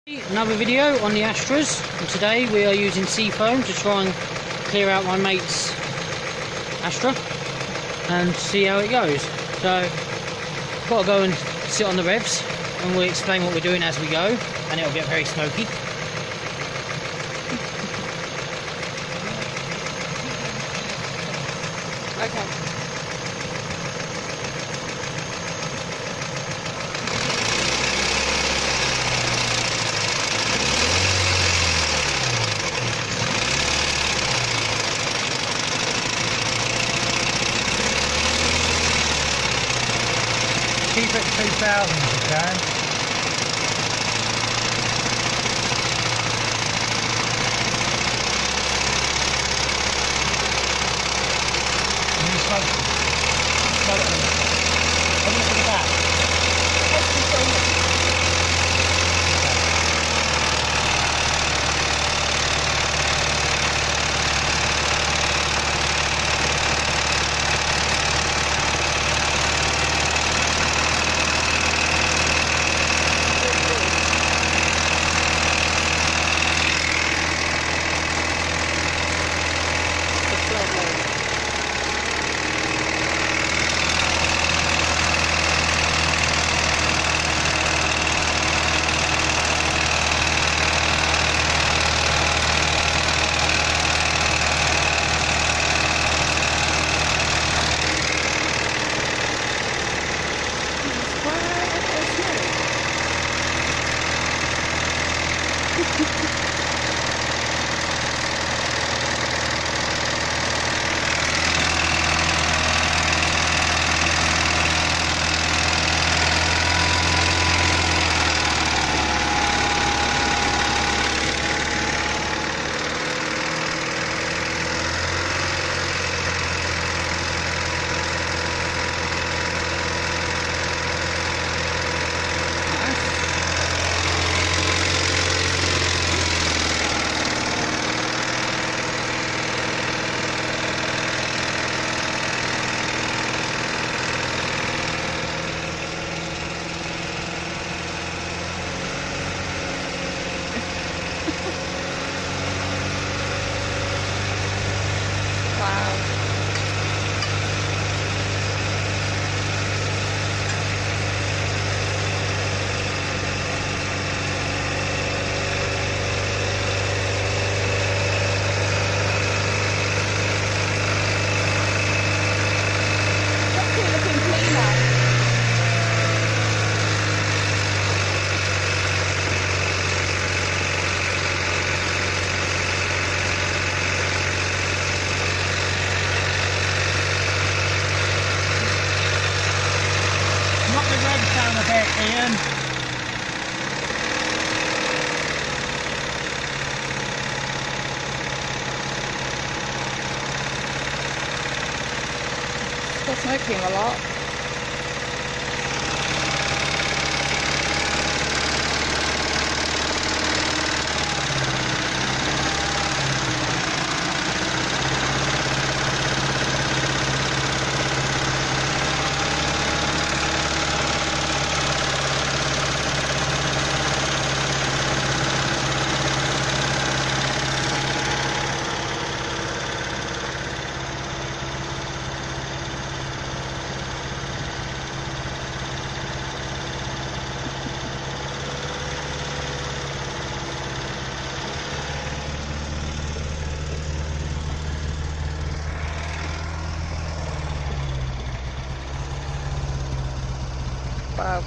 Another video on the Astras, and today we are using Seafoam to try and clear out my mate's Astra and see how it goes. So got to go and sit on the revs and we'll explain what we're doing as we go, and it'll get very smoky. Okay. Keep it 2000 if you can. And you smoke it. Have a look at the back. Down a bit, Ian. Still smoking a lot. Wow.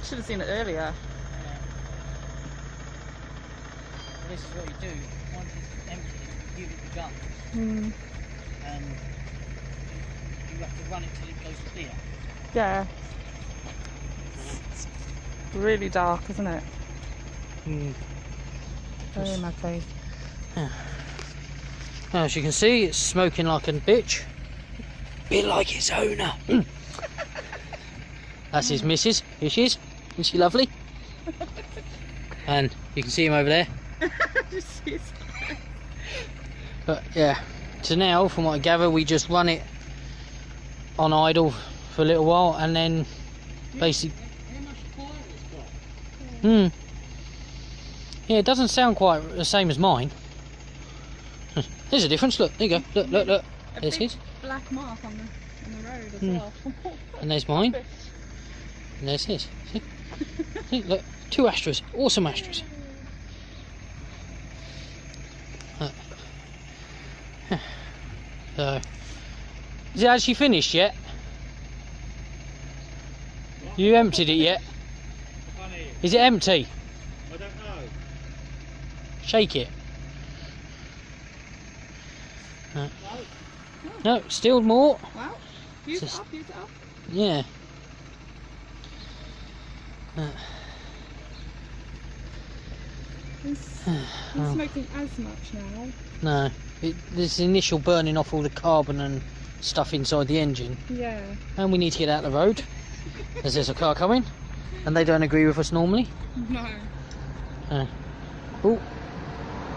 Should have seen it earlier. Well, this is what you do. Once it's empty, you give it the gun, and you have to run it till it goes clear. Yeah. It's really dark, isn't it? Very muggy. Yeah. As you can see, it's smoking like a bitch. Bit like its owner. That's his missus. Here she is. Isn't she lovely? And you can see him over there. But yeah, so now from what I gather, we just run it on idle for a little while and then basically. Yeah, it doesn't sound quite the same as mine. There's a difference. Look, there you go. Look, look, look. There's his. Black mark on the road as well. And there's mine. And there's his. See? See? Look, 2 Astras. Awesome Astras. So, is it actually finished yet? You emptied it yet? Is it empty? I don't know. Shake it. No, still more. Well, use it up, use it up. Yeah. It's not smoking as much now. No, there's the initial burning off all the carbon and stuff inside the engine. Yeah. And we need to get out of the road, as there's a car coming, and they don't agree with us normally. No. Oh,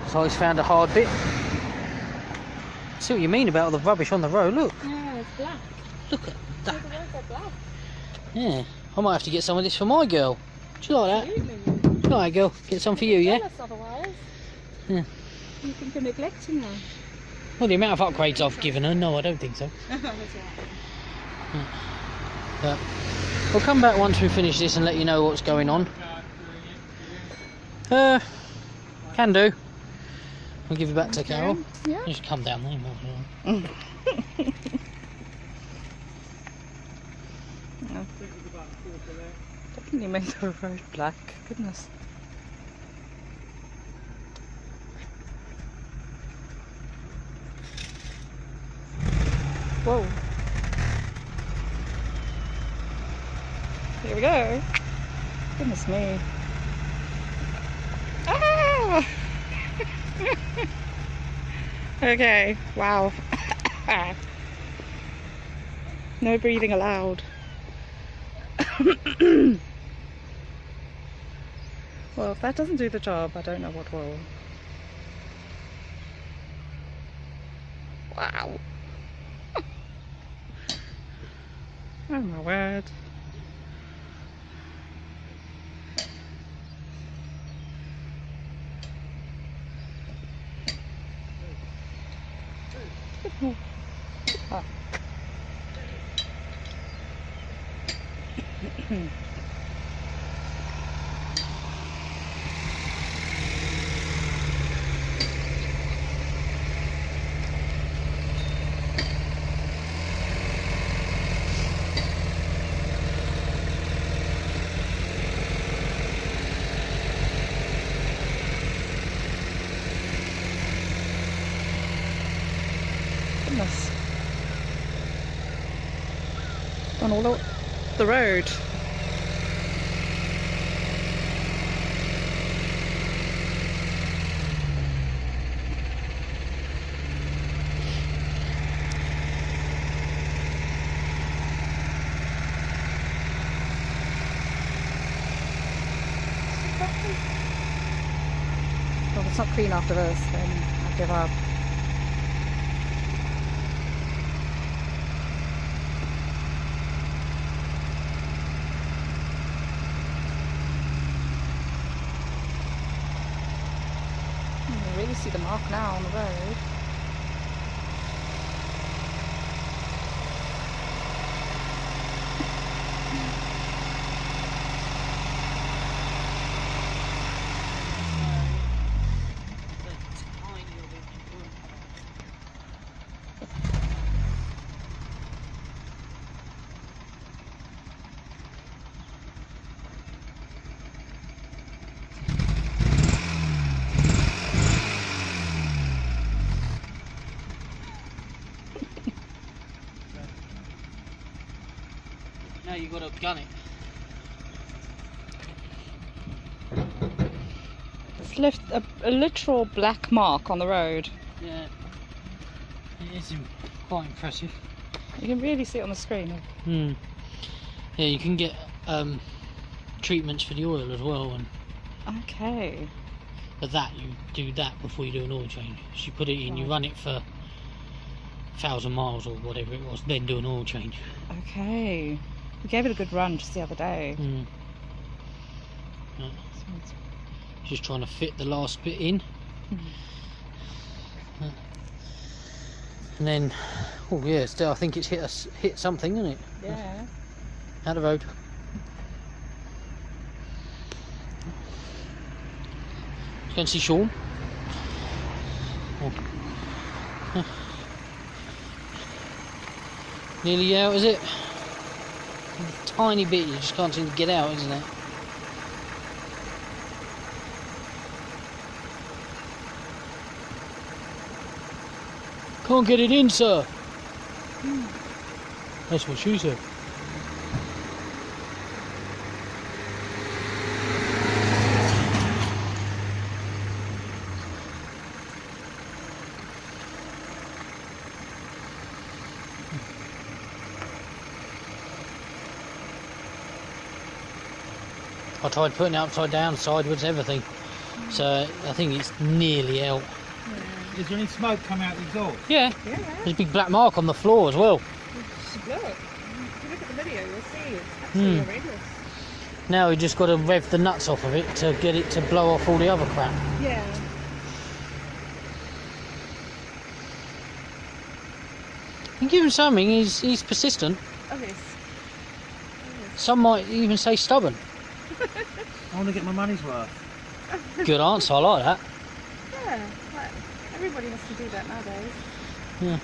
so he's found a hard bit. See what you mean about all the rubbish on the road, look. Yeah, it's black. Look at that. The roads are black. Yeah, I might have to get some of this for my girl. Do you like that? Absolutely. Do you like, girl? Get some for you, yeah? Jealous otherwise. Yeah. You think you're neglecting her. Well, the amount of upgrades I've given her, no, I don't think so. That's right. But we'll come back once we finish this and let you know what's going on. Can do. We'll give you back to Carol. Yeah. Just come down there. Definitely made the road black. Goodness. Whoa. Here we go. Goodness me. Ah! Okay, wow. No breathing allowed. Well, if that doesn't do the job, I don't know what will. Wow. Oh my word. Ah. Goodness. Gone all up the road. Well, if it's not clean after this, then I give up. You can really see the mark now on the road. you've got to gun it. It's left a literal black mark on the road. Yeah, it is quite impressive. You can really see it on the screen. Hmm. Yeah, you can get treatments for the oil as well, and Okay. for that you do that before you do an oil change. So you put it in, you Right. run it for 1,000 miles or whatever it was, then do an oil change. Okay. We gave it a good run just the other day. Hmm. Yeah. Just trying to fit the last bit in. And then, oh yeah, still I think it's hit something, isn't it? Yeah. Out the road. Go and see Sean. Oh. Nearly out, is it? A tiny bit, you just can't seem to get out, isn't it? Can't get it in, sir. That's what she said. I tried putting it upside down, sideways, everything. So I think it's nearly out. Is there any smoke coming out the exhaust? Yeah, Yeah. there's a big black mark on the floor as well. Look. If you look at the video, you'll see it's absolutely horrendous. Now we just got to rev the nuts off of it to get it to blow off all the other crap. Yeah. You give him something, he's persistent. Oh, yes. Some might even say stubborn. I want to get my money's worth. Good answer, I like that. Yeah. Like, everybody has to do that nowadays. Yeah.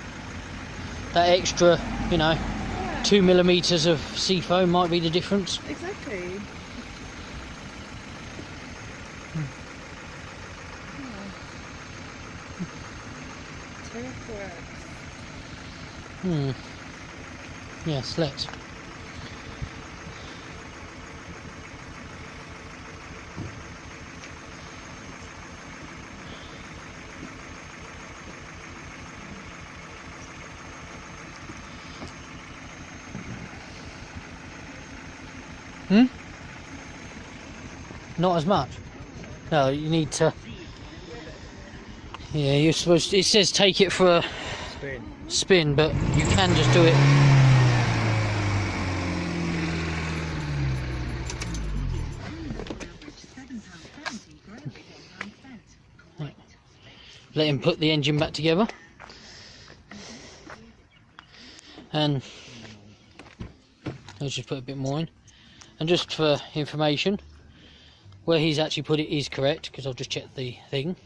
That extra, you know, Yeah. 2 millimeters of seafoam might be the difference. Exactly. Hmm. Yes, let's. Hmm? Not as much. No, you need to. Yeah, you're supposed to, it says take it for a spin, but you can just do it. Right. Let him put the engine back together. And let's just put a bit more in. And just for information, where he's actually put it is correct, because I've just checked the thing.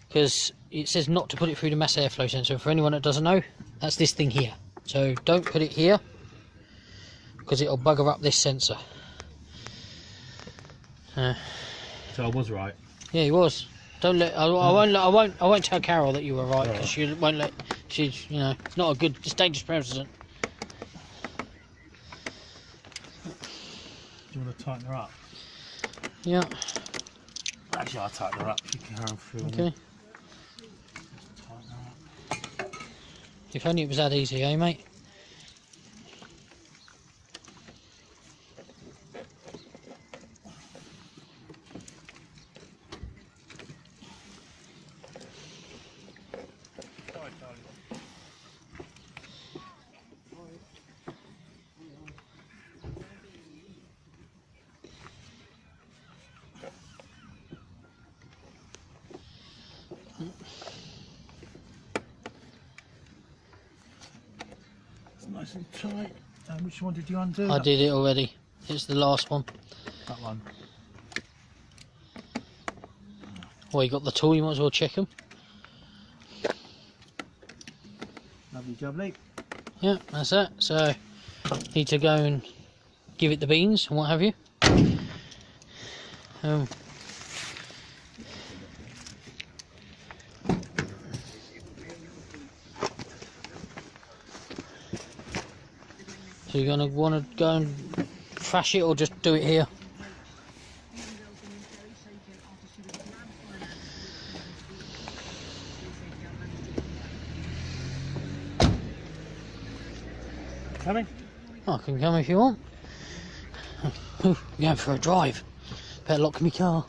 Because it says not to put it through the mass airflow sensor. For anyone that doesn't know, that's this thing here. So don't put it here, because it'll bugger up this sensor. So I was right. Yeah, he was. Don't let. I won't tell Carol that you were right, because she won't let. She's, you know, it's not a good. It's dangerous precedent. Do you want to tighten her up? Yeah. Actually, I'll tighten her up. You can carry on through. Okay. Tighten her up. If only it was that easy, eh, mate? It's nice and tight. Which one did you undo? I did it already. It's the last one. That one. Well, you got the tool, you might as well check them. Lovely jubbly. Yeah, that's that. So, need to go and give it the beans and what have you. So you're going to want to go and thrash it or just do it here? Coming? I can come if you want. Ooh, I'm going for a drive. Better lock my car.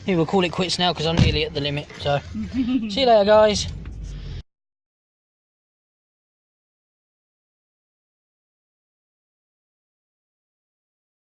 Yeah, we'll call it quits now because I'm nearly at the limit. So, see you later, guys.